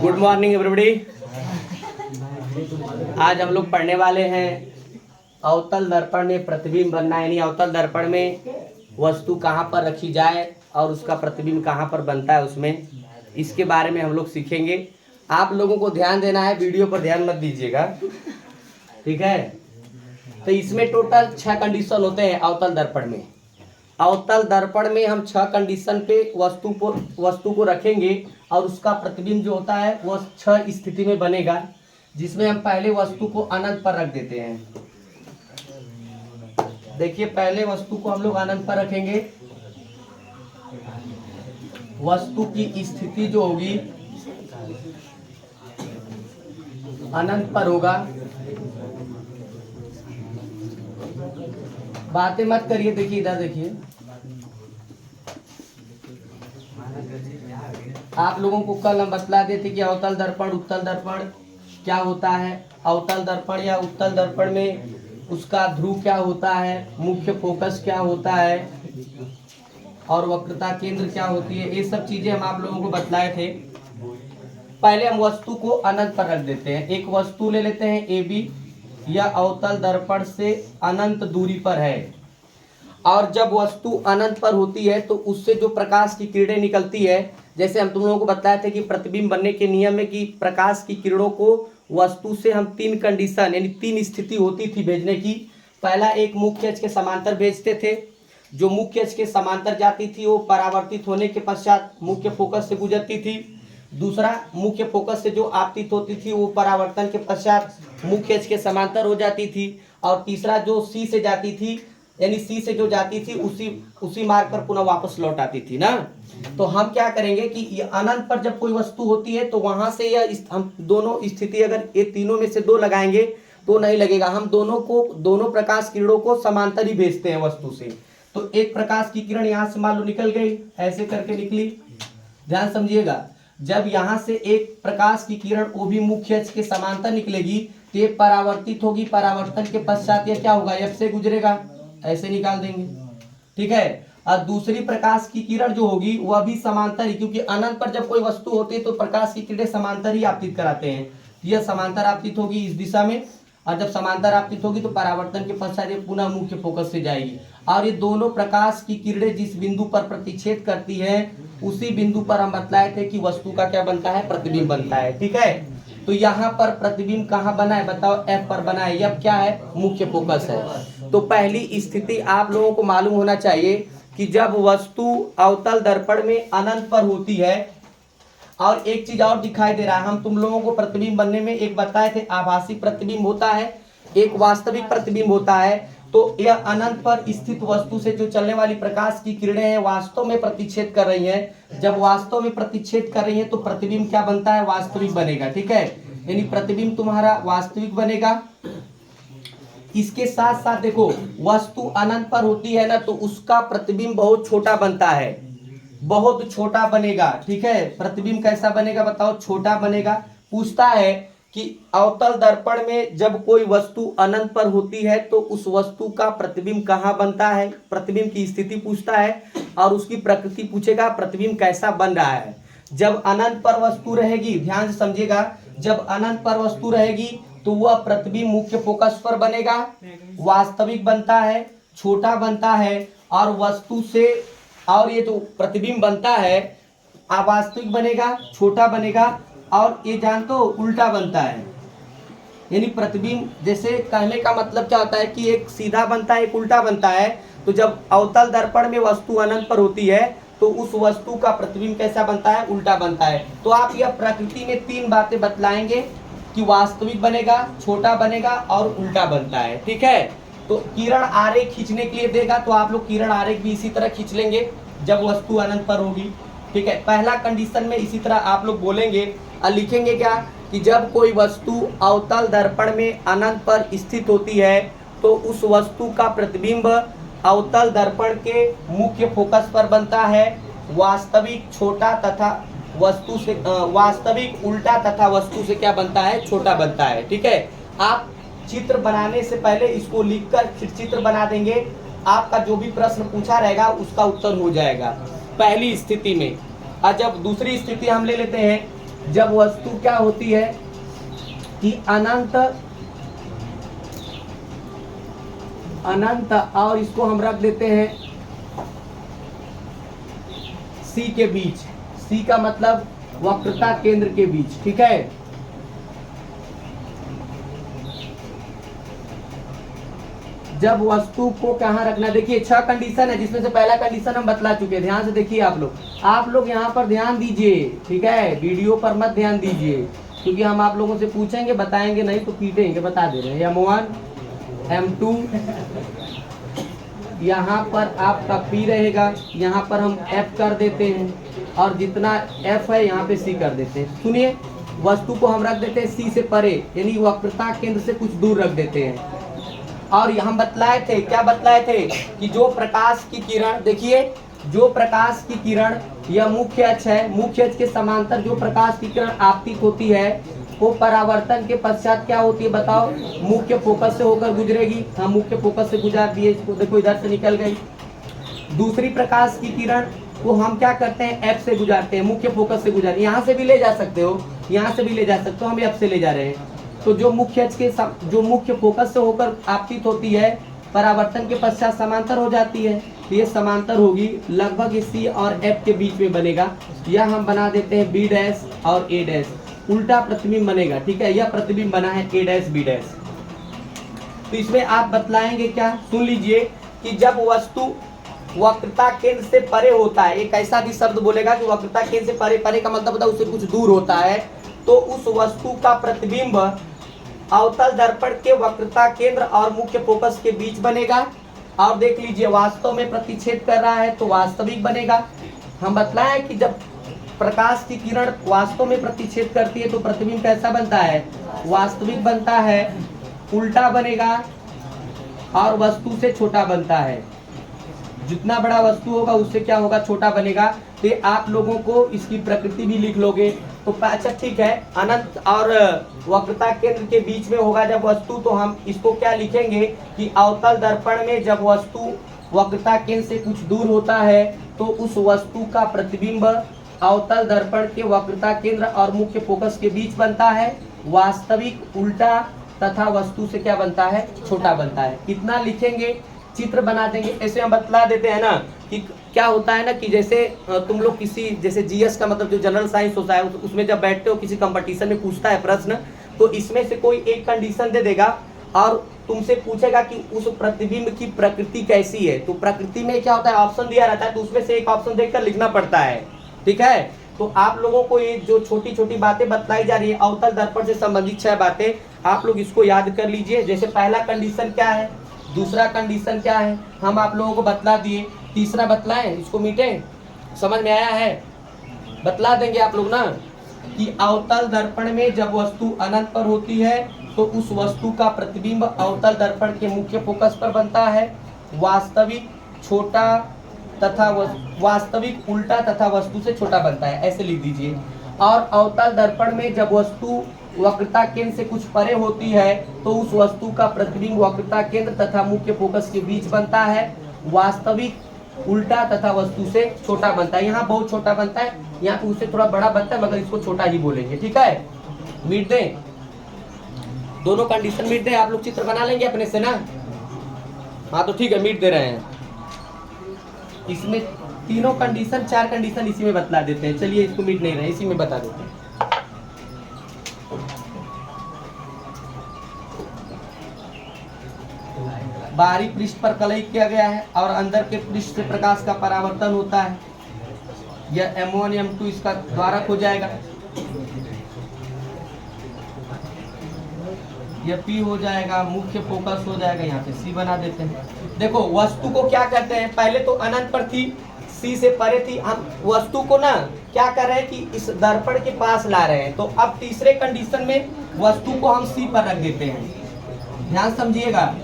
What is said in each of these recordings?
Good morning everybody. आज हम लोग पढ़ने वाले हैं अवतल दर्पण में प्रतिबिंब बनना, यानी अवतल दर्पण में वस्तु कहाँ पर रखी जाए और उसका प्रतिबिंब कहाँ पर बनता है, उसमें इसके बारे में हम लोग सीखेंगे। आप लोगों को ध्यान देना है, वीडियो पर ध्यान मत दीजिएगा, ठीक है। तो इसमें टोटल 6 कंडीशन होते हैं अवतल दर्पण में। अवतल दर्पण में हम 6 कंडीशन पे वस्तु को रखेंगे और उसका प्रतिबिंब जो होता है वह 6 स्थिति में बनेगा, जिसमें हम पहले वस्तु को अनंत पर रख देते हैं। देखिए, पहले वस्तु को हम लोग अनंत पर रखेंगे। वस्तु की स्थिति जो होगी अनंत पर होगा। बातें मत करिए, देखिए इधर देखिए। आप लोगों को कल हम बतला देते कि अवतल दर्पण उत्तल दर्पण क्या होता है। अवतल दर्पण या उत्तल दर्पण में उसका ध्रुव क्या होता है, मुख्य फोकस क्या होता है और वक्रता केंद्र क्या होती है, ये सब चीजें हम आप लोगों को बतलाए थे। पहले हम वस्तु को अनंत पर रख देते हैं। एक वस्तु ले लेते हैं AB, यह अवतल दर्पण से अनंत दूरी पर है, और जब वस्तु अनंत पर होती है तो उससे जो प्रकाश की किरणें निकलती है, जैसे हम तुम लोगों को बताए थे कि प्रतिबिंब बनने के नियम है कि प्रकाश की किरणों को वस्तु से हम 3 कंडीशन यानी 3 स्थिति होती थी भेजने की। पहला, एक मुख्य अक्ष के समांतर भेजते थे। जो मुख्य अक्ष के समांतर जाती थी वो परावर्तित होने के पश्चात मुख्य फोकस से गुजरती थी। दूसरा, मुख्य फोकस से जो आपतित होती थी वो परावर्तन के पश्चात मुख्य अक्ष के समांतर हो जाती थी। और तीसरा, जो C से जाती थी यानी C से जो जाती थी उसी मार्ग पर पुनः वापस लौट आती थी ना। तो हम क्या करेंगे कि अनंत पर जब कोई वस्तु होती है तो वहां से हम दोनों स्थिति, अगर ये तीनों में से 2 लगाएंगे तो नहीं लगेगा। हम दोनों प्रकाश किरणों को समांतर ही भेजते हैं वस्तु से। तो एक प्रकाश की किरण यहाँ से मान लो निकल गई, ऐसे करके निकली, ध्यान समझिएगा। जब यहाँ से एक प्रकाश की किरण वो भी मुख्य अक्ष के समांतर निकलेगी तो ये परावर्तित होगी। परावर्तन के पश्चात यह क्या होगा, F से गुजरेगा, ऐसे निकाल देंगे, ठीक है। और दूसरी प्रकाश की किरण जो होगी वह भी समांतर ही, क्योंकि अनंत पर जब कोई वस्तु होती है तो प्रकाश की किरणें समांतर ही आपतित कराते हैं। यह समांतर आपतित होगी इस दिशा में, और जब समांतर आपतित होगी तो परावर्तन के पश्चात ये पुनः मुख्य फोकस से जाएगी। और ये दोनों प्रकाश की किरणें जिस बिंदु पर प्रतिच्छेद करती है उसी बिंदु पर हम बतलाए थे कि वस्तु का क्या बनता है, प्रतिबिंब बनता है, ठीक है। तो यहाँ पर प्रतिबिंब कहाँ बना है बताओ, F पर बना है। F क्या है, मुख्य फोकस है। तो पहली स्थिति आप लोगों को मालूम होना चाहिए कि जब वस्तु अवतल दर्पण में अनंत पर होती है। और एक चीज और दिखाई दे रहा है, हम तुम लोगों को प्रतिबिंब बनने में एक बताए थे, आभासी प्रतिबिंब होता है, एक वास्तविक प्रतिबिंब होता है। तो यह अनंत पर स्थित वस्तु से जो चलने वाली प्रकाश की किरणें हैं वास्तव में प्रतिच्छेद कर रही हैं। जब वास्तव में प्रतिच्छेद कर रही हैं तो प्रतिबिंब क्या बनता है, वास्तविक बनेगा, ठीक है। यानी प्रतिबिंब तुम्हारा वास्तविक बनेगा। इसके साथ साथ देखो, वस्तु अनंत पर होती है ना तो उसका प्रतिबिंब बहुत छोटा बनता है, बहुत छोटा बनेगा, ठीक है। प्रतिबिंब कैसा बनेगा बताओ, छोटा बनेगा। पूछता है कि अवतल दर्पण में जब कोई वस्तु अनंत पर होती है तो उस वस्तु का प्रतिबिंब कहाँ बनता है, प्रतिबिंब की स्थिति पूछता है और उसकी प्रकृति पूछेगा, प्रतिबिंब कैसा बन रहा है। जब अनंत पर वस्तु रहेगी, ध्यान से समझिएगा, जब अनंत पर वस्तु रहेगी तो वह प्रतिबिंब मुख्य फोकस पर बनेगा, वास्तविक बनता है, छोटा बनता है। और वस्तु से और ये जो प्रतिबिंब बनता है अवास्तविक बनेगा, छोटा बनेगा, और ये जान तो उल्टा बनता है। यानी प्रतिबिंब, जैसे कहने का मतलब क्या होता है कि एक सीधा बनता है, एक उल्टा बनता है। तो जब अवतल दर्पण में वस्तु अनंत पर होती है तो उस वस्तु का प्रतिबिंब कैसा बनता है, उल्टा बनता है। तो आप यह प्रकृति में 3 बातें बतलाएंगे कि वास्तविक बनेगा, छोटा बनेगा और उल्टा बनता है, ठीक है। तो किरण आरेख खींचने के लिए देगा तो आप लोग किरण आरेख भी इसी तरह खींच लेंगे जब वस्तु अनंत पर होगी, ठीक है। पहला कंडीशन में इसी तरह आप लोग बोलेंगे और लिखेंगे क्या कि जब कोई वस्तु अवतल दर्पण में अनंत पर स्थित होती है तो उस वस्तु का प्रतिबिंब अवतल दर्पण के मुख्य फोकस पर बनता है, वास्तविक छोटा तथा वस्तु से वास्तविक उल्टा तथा वस्तु से क्या बनता है, छोटा बनता है, ठीक है। आप चित्र बनाने से पहले इसको लिखकर फिर चित्र बना देंगे, आपका जो भी प्रश्न पूछा रहेगा उसका उत्तर हो जाएगा। पहली स्थिति में। और जब दूसरी स्थिति हम ले लेते हैं, जब वस्तु क्या होती है कि अनंत और इसको हम रख देते हैं C के बीच। C का मतलब वक्रता केंद्र के बीच, ठीक है। जब वस्तु को कहाँ रखना, देखिए 6 कंडीशन है, जिसमें से पहला कंडीशन हम बतला चुके हैं। ध्यान से देखिए आप लोग यहाँ पर ध्यान दीजिए, ठीक है। वीडियो पर मत ध्यान दीजिए, क्योंकि हम आप लोगों से पूछेंगे, बताएंगे नहीं तो पीटेंगे। बता दे रहे हैं M1 M2, यहाँ पर आपका P रहेगा, यहाँ पर हम F कर देते हैं, और जितना F है यहाँ पे C कर देते हैं। सुनिए, वस्तु को हम रख देते हैं C से परे, यानी वक्रता केंद्र से कुछ दूर रख देते हैं। और हम बतलाए थे, क्या बतलाए थे कि जो प्रकाश की किरण, देखिए जो प्रकाश की किरण, यह मुख्य अक्ष है, मुख्य अक्ष के समांतर जो प्रकाश की किरण आपतित होती है वो परावर्तन के पश्चात क्या होती है बताओ, मुख्य फोकस से होकर गुजरेगी। हम मुख्य फोकस से गुजार दिए इसको, देखो इधर से निकल गई। दूसरी प्रकाश की किरण को हम क्या करते हैं, F से गुजारते हैं, मुख्य फोकस से गुजार, यहाँ से भी ले जा सकते हो, यहाँ से भी ले जा सकते हो, हम F से ले जा रहे हैं। तो जो मुख्य अक्ष के जो मुख्य फोकस से होकर आपतित होती है, परावर्तन के पश्चात समांतर हो जाती है, तो ये समांतर होगी, लगभग C और F के बीच में बनेगा। यह हम बना देते हैं B डैश और A डैश, उल्टा प्रतिबिंब बनेगा, ठीक है। यह प्रतिबिंब बना है A डैश B डैश। तो इसमें आप बतलाएंगे क्या, सुन लीजिए कि जब वस्तु वक्रता केंद्र से परे होता है, एक ऐसा भी शब्द बोलेगा कि वक्रता केंद्र से परे, परे का मतलब होता है उससे कुछ दूर होता है, तो उस वस्तु का प्रतिबिंब अवतल दर्पण के वक्रता केंद्र और मुख्य फोकस के बीच बनेगा। और देख लीजिए, वास्तव में प्रतिच्छेद कर रहा है तो वास्तविक बनेगा। हम बतलाएं कि जब प्रकाश की किरण वास्तव में प्रतिच्छेद करती है तो प्रतिबिंब कैसा बनता है, वास्तविक बनता है, उल्टा बनेगा और वस्तु से छोटा बनता है। जितना बड़ा वस्तु होगा उससे क्या होगा, छोटा बनेगा। तो आप लोगों को इसकी प्रकृति भी लिख लोगे तो अच्छा ठीक है। अनंत और वक्रता केंद्र के बीच में होगा जब वस्तु, तो हम इसको क्या लिखेंगे कि अवतल दर्पण में जब वस्तु वक्रता केंद्र से कुछ दूर होता है तो उस वस्तु का प्रतिबिंब अवतल दर्पण के वक्रता केंद्र और मुख्य फोकस के बीच बनता है, वास्तविक, उल्टा तथा वस्तु से क्या बनता है, छोटा बनता है। कितना लिखेंगे, चित्र बना देंगे। ऐसे हम बतला देते हैं ना कि क्या होता है ना कि जैसे तुम लोग किसी, जैसे जीएस का मतलब जो जनरल साइंस होता है उसमें जब बैठते हो किसी कंपटीशन में पूछता है प्रश्न, तो इसमें से कोई एक कंडीशन दे देगा और तुमसे पूछेगा कि उस प्रतिबिंब की प्रकृति कैसी है। तो प्रकृति में क्या होता है, ऑप्शन दिया रहता है, तो उसमें से एक ऑप्शन देखकर लिखना पड़ता है, ठीक है। तो आप लोगों को ये जो छोटी छोटी बातें बतलाई जा रही है अवतल दर्पण से संबंधित 6 बातें, आप लोग इसको याद कर लीजिए। जैसे पहला कंडीशन क्या है, दूसरा कंडीशन क्या है, हम आप लोगों को बतला दिए। तीसरा बतलाएं, इसको मीटे, समझ में आया है, बतला देंगे आप लोग ना कि अवतल दर्पण में जब वस्तु अनंत पर होती है तो उस वस्तु का प्रतिबिंब अवतल दर्पण के मुख्य फोकस पर बनता है, वास्तविक, छोटा तथा वास्तविक, उल्टा तथा वस्तु से छोटा बनता है, ऐसे लिख दीजिए। और अवतल दर्पण में जब वस्तु वक्रता केंद्र से कुछ परे होती है तो उस वस्तु का प्रतिबिंब वक्रता केंद्र तथा मुख्य फोकस के बीच बनता है, वास्तविक, उल्टा तथा वस्तु से छोटा बनता है। यहाँ बहुत छोटा बनता है, यहाँ पे उससे थोड़ा बड़ा बनता है, मगर इसको छोटा ही बोलेंगे, ठीक है। मीट दें, दोनों कंडीशन मीट दें, आप लोग चित्र बना लेंगे अपने से ना, हाँ तो ठीक है, मीट दे रहे हैं। इसमें तीनों कंडीशन, 4 कंडीशन इसी में बतला देते हैं। चलिए इसको मीट नहीं रहे, इसी में बता देते हैं। बाहरी पृष्ठ पर कलई किया गया है और अंदर के पृष्ठ से प्रकाश का परावर्तन होता है। यह M1 M2 इसका द्वारक हो जाएगा, यह P हो जाएगा, मुख्य फोकस हो जाएगा, यहाँ पे C बना देते हैं। देखो वस्तु को क्या कहते हैं, पहले तो अनंत पर थी, C से परे थी, हम वस्तु को ना क्या कर रहे हैं कि इस दर्पण के पास ला रहे हैं। तो अब तीसरे कंडीशन में वस्तु को हम C पर रख देते हैं। ध्यान समझिएगा,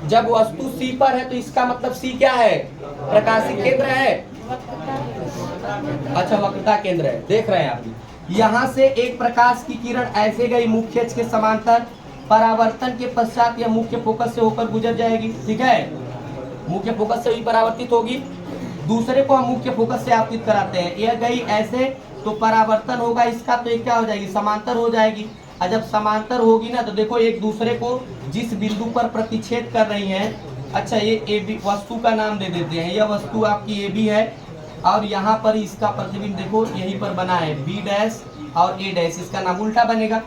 जब वस्तु C पर है तो इसका मतलब C क्या है, प्रकाशिक केंद्र है, अच्छा वक्रता केंद्र है। देख रहे हैं आप, यहाँ से एक प्रकाश की किरण ऐसे गई मुख्य अक्ष के समांतर, परावर्तन के पश्चात यह मुख्य फोकस से होकर गुजर जाएगी, ठीक है, मुख्य फोकस से भी परावर्तित होगी। दूसरे को हम मुख्य फोकस से आपतित कराते हैं। यह गई ऐसे तो परावर्तन होगा इसका, तो ये क्या हो जाएगी, समांतर हो जाएगी। और जब समांतर होगी ना तो देखो एक दूसरे को जिस बिंदु पर प्रतिच्छेद कर रही हैं, अच्छा ये ए बी वस्तु का नाम दे देते हैं, यह वस्तु आपकी ए बी है और यहाँ पर इसका प्रतिबिंब देखो यहीं पर बना है बी डैश और ए डैश, इसका नाम उल्टा बनेगा।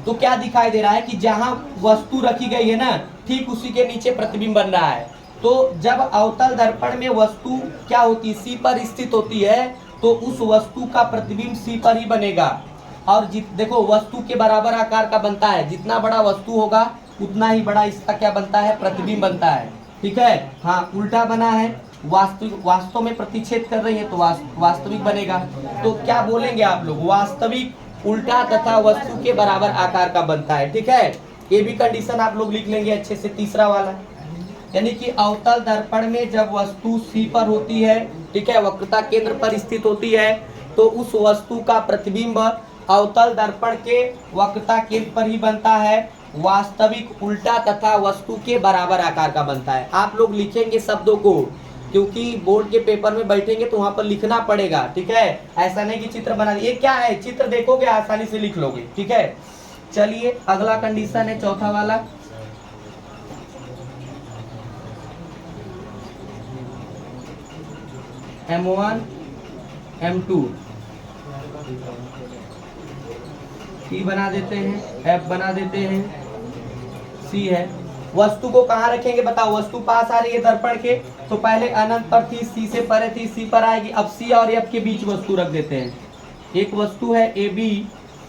तो क्या दिखाई दे रहा है कि जहां वस्तु रखी गई है ना ठीक उसी के नीचे प्रतिबिंब बन रहा है। तो जब अवतल दर्पण में वस्तु क्या होती है, सी पर स्थित होती है, तो उस वस्तु का प्रतिबिंब सी पर ही बनेगा। और देखो वस्तु के बराबर आकार का बनता है, जितना बड़ा वस्तु होगा उतना ही बड़ा इसका क्या बनता है, प्रतिबिंब बनता है। ठीक है, हाँ उल्टा बना है, वास्तव में प्रतिच्छेद कर रही है तो वास्तविक बनेगा। तो क्या बोलेंगे आप लोग, वास्तविक उल्टा तथा वस्तु के बराबर आकार का बनता है। ठीक है, ये भी कंडीशन आप लोग लिख लेंगे अच्छे से, तीसरा वाला। यानी कि अवतल दर्पण में जब वस्तु सी पर होती है, ठीक है, वक्रता केंद्र पर स्थित होती है, तो उस वस्तु का प्रतिबिंब अवतल दर्पण के वक्रता केंद्र पर ही बनता है, वास्तविक उल्टा तथा वस्तु के बराबर आकार का बनता है। आप लोग लिखेंगे शब्दों को, क्योंकि बोर्ड के पेपर में बैठेंगे तो वहां पर लिखना पड़ेगा। ठीक है, ऐसा नहीं कि चित्र बना, ये क्या है, चित्र देखोगे आसानी से लिख लोगे। ठीक है, चलिए अगला कंडीशन है चौथा वाला। M1 M2 T बना देते हैं, F बना देते हैं, C है। वस्तु को कहाँ रखेंगे बताओ, वस्तु पास आ रही है दर्पण के, तो पहले अनंत पर थी, C से परे थी, C पर आएगी। अब C और F के बीच वस्तु रख देते हैं। एक वस्तु है AB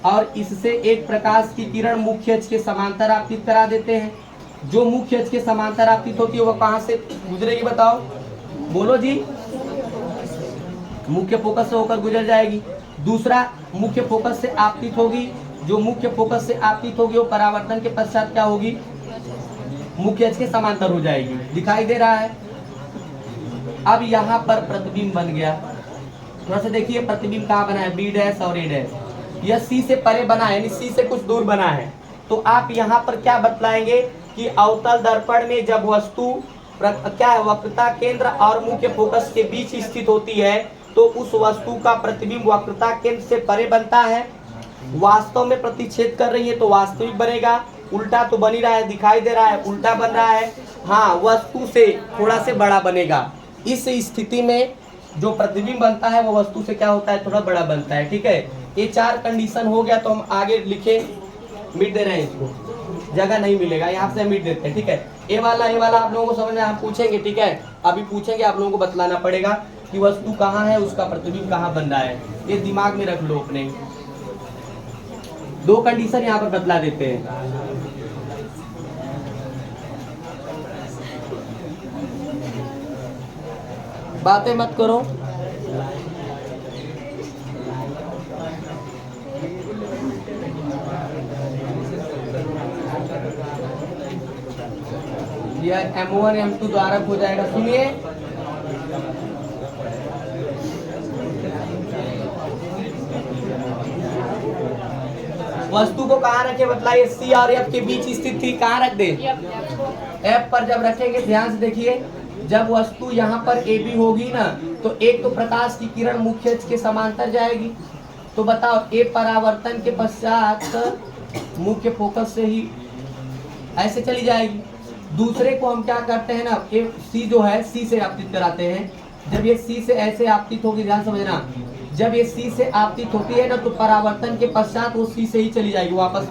और इससे एक प्रकाश की किरण मुख्य अक्ष के समांतर आपतित करा देते हैं। जो मुख्य अक्ष के समांतर आपतित होती है वो कहाँ से गुजरेगी बताओ, बोलो जी, मुख्य फोकस से होकर गुजर जाएगी। दूसरा मुख्य फोकस से आपतित होगी, जो मुख्य फोकस से आपतित होगी वो परावर्तन के पश्चात क्या होगी, मुख्य अक्ष के समांतर हो जाएगी। दिखाई दे रहा है। अब यहाँ पर प्रतिबिंब बन गया, थोड़ा सा देखिए प्रतिबिंब कहाँ बना है, बी डैश और ए डैश। यह सी से परे बना है, यानी सी से कुछ दूर बना है। तो आप यहाँ पर क्या बतलाएंगे कि अवतल दर्पण में जब वस्तु क्या है, वक्रता केंद्र और मुख्य फोकस के बीच स्थित होती है, तो उस वस्तु का प्रतिबिंब वक्रता केंद्र से परे बनता है। वास्तव में प्रतिच्छेद कर रही है तो वास्तविक बनेगा, उल्टा तो बन ही रहा है, दिखाई दे रहा है, उल्टा बन रहा है। हाँ, वस्तु से थोड़ा से बड़ा बनेगा। इस स्थिति में जो प्रतिबिंब बनता है वो वस्तु से क्या होता है, थोड़ा बड़ा बनता है। ठीक है, ये चार कंडीशन हो गया। तो हम आगे लिखे, मिट दे रहे हैं, इसको जगह नहीं मिलेगा, यहाँ से मिट देते हैं। ठीक है, ये वाला आप लोगों को समझ में, हम पूछेंगे। ठीक है, अभी पूछेंगे, आप लोगों को बतलाना पड़ेगा कि वस्तु कहाँ है, उसका प्रतिबिंब कहाँ बन रहा है। ये दिमाग में रख लो अपने। दो कंडीशन यहाँ पर बतला देते हैं। बातें मत करो। यह M1 M2 द्वारा हो जाएगा। सुनिए, वस्तु को कहाँ रखे बतलाइए, सी और एफ के बीच स्थित थी, कहाँ रख दे, एफ पर जब रखेंगे, ध्यान से देखिए, जब वस्तु यहाँ पर ए बी होगी ना, तो एक तो प्रकाश की किरण मुख्य अक्ष के समांतर जाएगी। तो बताओ, ए परावर्तन के पश्चात मुख्य फोकस से ही ऐसे चली जाएगी। दूसरे को हम क्या करते हैं ना, ए सी जो है सी से आपतित कराते हैं। जब ये सी से ऐसे आपतित होगी, ध्यान समझना, जब ये सी से आपतित होती है ना, तो परावर्तन के पश्चात वो सी से ही चली जाएगी वापस।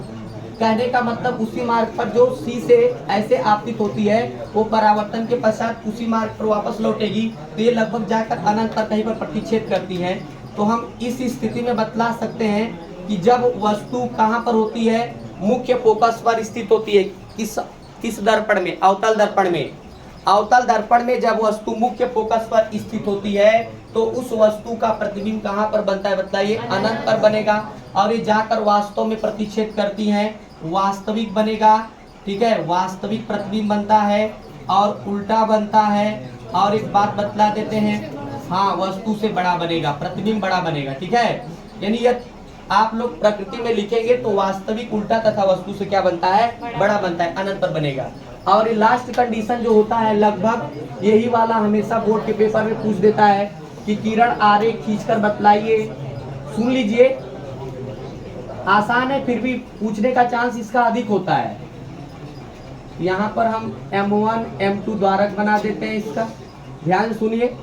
कहने का मतलब उसी मार्ग पर जो सी से ऐसे आपतित होती है वो परावर्तन के पश्चात उसी मार्ग पर वापस लौटेगी। तो ये लगभग जाकर अनंत पर कहीं पर प्रतिच्छेद करती है। तो हम इस स्थिति में बतला सकते हैं कि जब वस्तु कहाँ पर होती है, मुख्य फोकस पर स्थित होती है। किस दर्पण में, अवतल दर्पण में। अवतल दर्पण में जब वस्तु मुख्य फोकस पर स्थित होती है तो उस वस्तु का प्रतिबिंब कहाँ पर बनता है बताइए, अनंत पर बनेगा। और ये जाकर वास्तव में प्रतिच्छेद करती हैं, वास्तविक बनेगा। ठीक है, वास्तविक प्रतिबिंब बनता है और उल्टा बनता है। और एक बात बतला देते हैं, हाँ, वस्तु से बड़ा बनेगा, प्रतिबिंब बड़ा बनेगा। ठीक है, यानी यह आप लोग प्रकृति में लिखेंगे तो वास्तविक उल्टा तथा वस्तु से क्या बनता है, बड़ा बनता है, अनंत पर बनेगा। और लास्ट कंडीशन जो होता है लगभग यही वाला हमेशा बोर्ड के पेपर में पूछ देता है कि किरण आरेख खींचकर बतलाइए। सुन लीजिए, आसान है फिर भी पूछने का चांस इसका अधिक होता है। यहाँ पर हम M1 M2 द्वारक बना देते हैं इसका, ध्यान से सुनिए।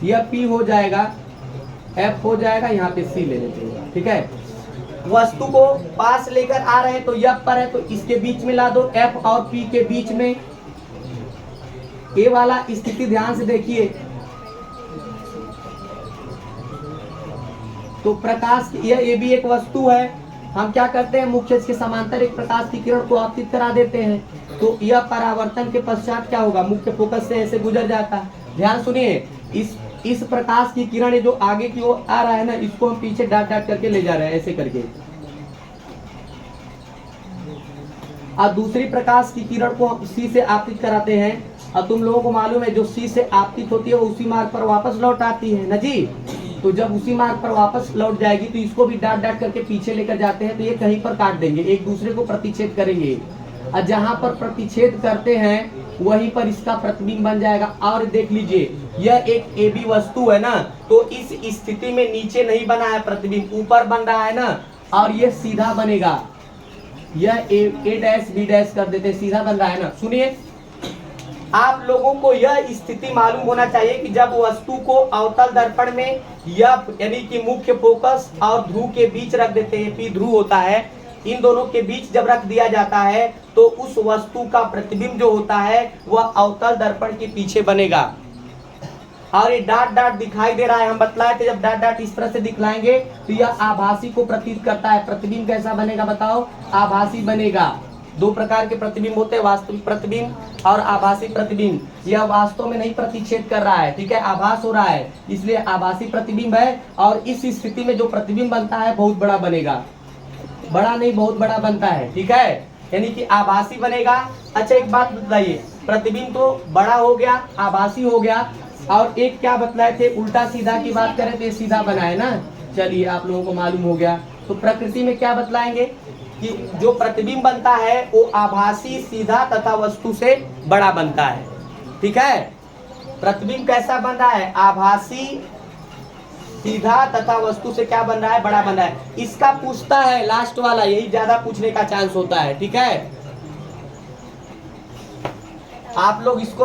यह P हो जाएगा, F हो जाएगा, यहाँ पे C ले लेते हैं, ठीक है। वस्तु को पास लेकर आ रहे हैं तो यह पर है तो इसके बीच में ला दो, F और P के बीच में। ये वाला स्थिति ध्यान से देखिए, तो प्रकाश ये भी एक वस्तु है। हम क्या करते हैं, मुख्य के समांतर एक प्रकाश की किरण को आपतित करा देते हैं, तो यह परावर्तन के पश्चात क्या होगा, मुख्य फोकस से ऐसे गुजर जाता है। ध्यान सुनिए, इस प्रकाश की किरण जो आगे की ओर आ रहा है ना, इसको हम पीछे डाट डाट करके ले जा रहे हैं ऐसे करके। और दूसरी प्रकाश की किरण को हम C से आपतित कराते हैं, और तुम लोगों को मालूम है जो C से आपतित होती है वो उसी मार्ग पर वापस लौट आती है ना जी। तो जब उसी मार्ग पर वापस लौट जाएगी तो इसको भी डाट डाट करके पीछे लेकर जाते हैं, तो ये कहीं पर काट देंगे, एक दूसरे को प्रतिच्छेद करेंगे, और जहां पर प्रतिच्छेद करते हैं वहीं पर इसका प्रतिबिंब बन जाएगा। और देख लीजिए, यह एक AB वस्तु है ना, तो इस स्थिति में नीचे नहीं बना है प्रतिबिंब, ऊपर बन रहा है ना, और यह सीधा बनेगा। यह A डैश B डैश कर देते हैं, सीधा बन रहा है ना। सुनिए, आप लोगों को यह स्थिति मालूम होना चाहिए कि जब वस्तु को अवतल दर्पण में यह यानी कि मुख्य फोकस और ध्रुव के बीच रख देते हैं, P ध्रुव होता है, इन दोनों के बीच जब रख दिया जाता है तो उस वस्तु का प्रतिबिंब जो होता है वह अवतल दर्पण के पीछे बनेगा। और ये डाट डाट दिखाई दे रहा है, हम बतलाए थे जब डाट डाट इस तरह से दिखलाएंगे तो यह आभासी को प्रतीत करता है। प्रतिबिंब कैसा बनेगा बताओ, आभासी बनेगा। दो प्रकार के प्रतिबिंब होते हैं, वास्तविक प्रतिबिंब और आभासी प्रतिबिंब। यह वास्तव में नहीं प्रतिच्छेद कर रहा है, ठीक है, आभास हो रहा है, इसलिए आभासी प्रतिबिंब है। और इस स्थिति में जो प्रतिबिंब बनता है बहुत बड़ा बनेगा, बड़ा नहीं बहुत बड़ा बनता है, ठीक है, यानी कि आभासी बनेगा। अच्छा एक बात बताइए, प्रतिबिंब तो बड़ा हो गया, आभासी हो गया, और एक क्या बतलाए थे, उल्टा सीधा की बात करें तो सीधा बना है ना। चलिए आप लोगों को मालूम हो गया। तो प्रकृति में क्या बतलाएंगे कि जो प्रतिबिंब बनता है वो आभासी, सीधा तथा वस्तु से बड़ा बनता है, ठीक है। प्रतिबिंब कैसा बन रहा है, आभासी, सीधा तथा वस्तु से क्या बन रहा है, बड़ा बन रहा है। इसका पूछता है लास्ट वाला, यही ज्यादा पूछने का चांस होता है, ठीक है। आप लोग इसको